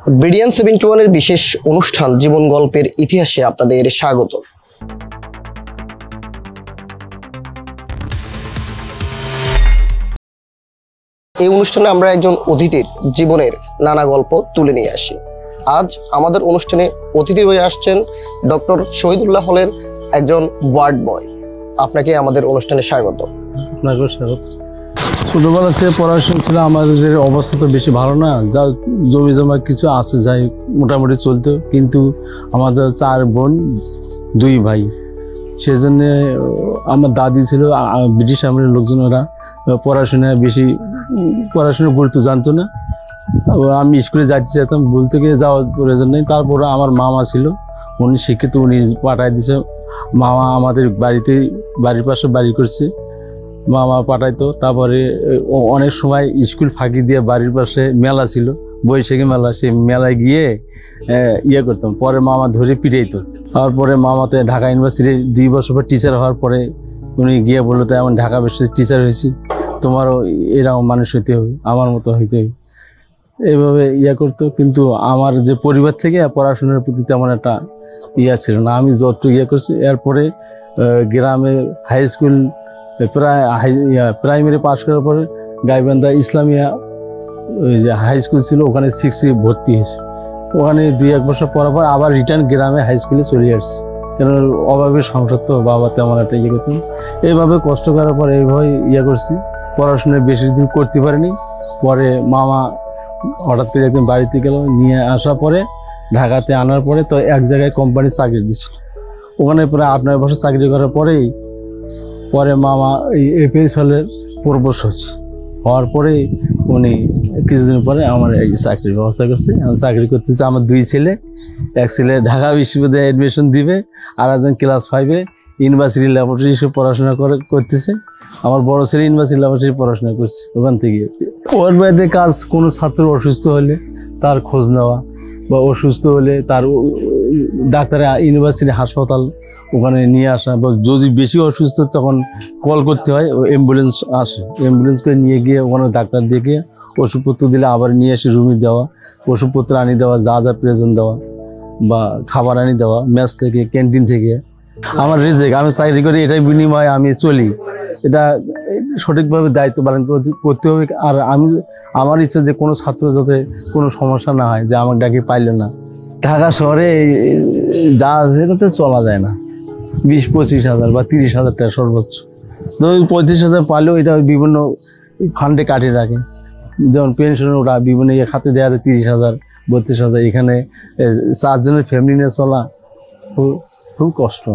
BDN 71 এর বিশেষ অনুষ্ঠান জীবন গল্পের ইতিহাসে আপনাদের স্বাগত। এই অনুষ্ঠানে আমরা একজন অতিথির জীবনের নানা গল্প তুলে নিয়ে আসি। আজ আমাদের অনুষ্ঠানে অতিথি হয়ে আসছেন ডক্টর শহীদুল্লাহ হলের একজন ওয়ার্ড বয়। আপনাকে আমাদের অনুষ্ঠানে স্বাগত। আপনাকেও স্বাগত। ছোটবেলা থেকে পড়াশোনা ছিল, আমাদের অবস্থা তো বেশি ভালো না, যা জমি জমা কিছু আছে যাই মোটামুটি চলতো, কিন্তু আমাদের 4 বোন 2 ভাই, সেজন্য আমার দাদি ছিল ব্রিটিশ আমলের লোকজন, ওরা পড়াশোনার গুরুত্ব জানতো না। আমি স্কুলে যাইতে চাইতাম, বলতে গিয়ে যাওয়ার প্রয়োজন নেই। তারপরে আমার মামা ছিল, উনি শিক্ষিত, উনি পাঠাই দিছে। মামা আমাদের বাড়ির পাশে বাড়ি করছে, মামা পাঠাইতো। তারপরে অনেক সময় স্কুল ফাঁকি দিয়ে বাড়ির পাশে মেলা ছিল, বৈশাখী মেলা, সেই মেলায় গিয়ে করতাম। পরে মামা ধরে পিটাইতো। তারপরে মামাতে ঢাকা ইউনিভার্সিটির 2 বছর পর টিচার হওয়ার পরে উনি গিয়ে বললো, তাই আমি ঢাকা বিশ্ববিদ্যালয়ের টিচার হয়েছি, তোমারও এরকম মানুষ হইতে হবে, আমার মতো হইতে হবে, এইভাবে করতো। কিন্তু আমার যে পরিবার থেকে পড়াশোনার প্রতি তেমন একটা ছিল না। আমি যত করছি, এরপরে গ্রামে হাই স্কুল প্রাইমারি পাস করার পরে গাইবান্ধা ইসলামিয়া ওই যে হাই স্কুল ছিল, ওখানে 6 ভর্তি হয়েছে। ওখানে 2-1 বছর পড়ার পর আবার রিটার্ন গ্রামে হাই স্কুলে চলে আসছি, কারণ অভাবের সংসার তো, বাবা তেমন একটা করতাম। এইভাবে কষ্ট করার পর এইভাবে করছি, পড়াশোনা বেশি দূর করতে পারিনি। পরে মামা হঠাৎ করে একদিন বাড়িতে গেল, নিয়ে আসার পরে ঢাকাতে আনার পরে তো এক জায়গায় কোম্পানি চাকরি দিচ্ছিল, ওখানে প্রায় 8-9 বছর চাকরি করার পরে মামা এই এপিএস হলের প্রবোস হওয়ার পরে উনি কিছুদিন পরে আমার এই চাকরির ব্যবস্থা করছে। আমি চাকরি করতেছি। আমার 2 ছেলে, এক ছেলে ঢাকা বিশ্ববিদ্যালয়ে অ্যাডমিশন দিবে, আর একজন ক্লাস 5-এ ইউনিভার্সিটি ল্যাবরেটরি হিসেবে পড়াশোনা করতেছে। আমার বড় ছেলে ইউনিভার্সিটি ল্যাবরেটরি পড়াশোনা করছে ওখান থেকে। ওর বাড়িতে কাজ, কোনো ছাত্র অসুস্থ হলে তার খোঁজ নেওয়া, বা অসুস্থ হলে তার ডাক্তার ইউনিভার্সিটি হাসপাতাল ওখানে নিয়ে আসা, বা যদি বেশি অসুস্থ তখন কল করতে হয়, অ্যাম্বুলেন্স আসে, অ্যাম্বুলেন্স করে নিয়ে গিয়ে ওখানে ডাক্তার দেখে ওষুধপত্র দিলে আবার নিয়ে এসে রুমে দেওয়া, ওষুধপত্র আনি দেওয়া, যা যা প্রয়োজন দেওয়া, বা খাবার আনি দেওয়া মেস থেকে, ক্যান্টিন থেকে। আমার রিজিক, আমি চাকরি করি, এটাই বিনিময়ে আমি চলি। এটা সঠিকভাবে দায়িত্ব পালন করতে হবে। আর আমার ইচ্ছা যে কোনো ছাত্র যাতে কোনো সমস্যা না হয়, যে আমার ডাকি পাইল না। ঢাকা শহরে যা আছে এটাতে চলা যায় না। 20-25 হাজার বা 30 হাজার টাকা সর্বোচ্চ, তো 35 হাজার পাইলেও এটা বিভিন্ন ফান্ডে কাটিয়ে রাখে। যেমন পেনশনের ওটা বিভিন্ন খাতে দেওয়া যায় 30 হাজার 32 হাজার। এখানে 4 জনের ফ্যামিলি নিয়ে চলা খুব কষ্ট।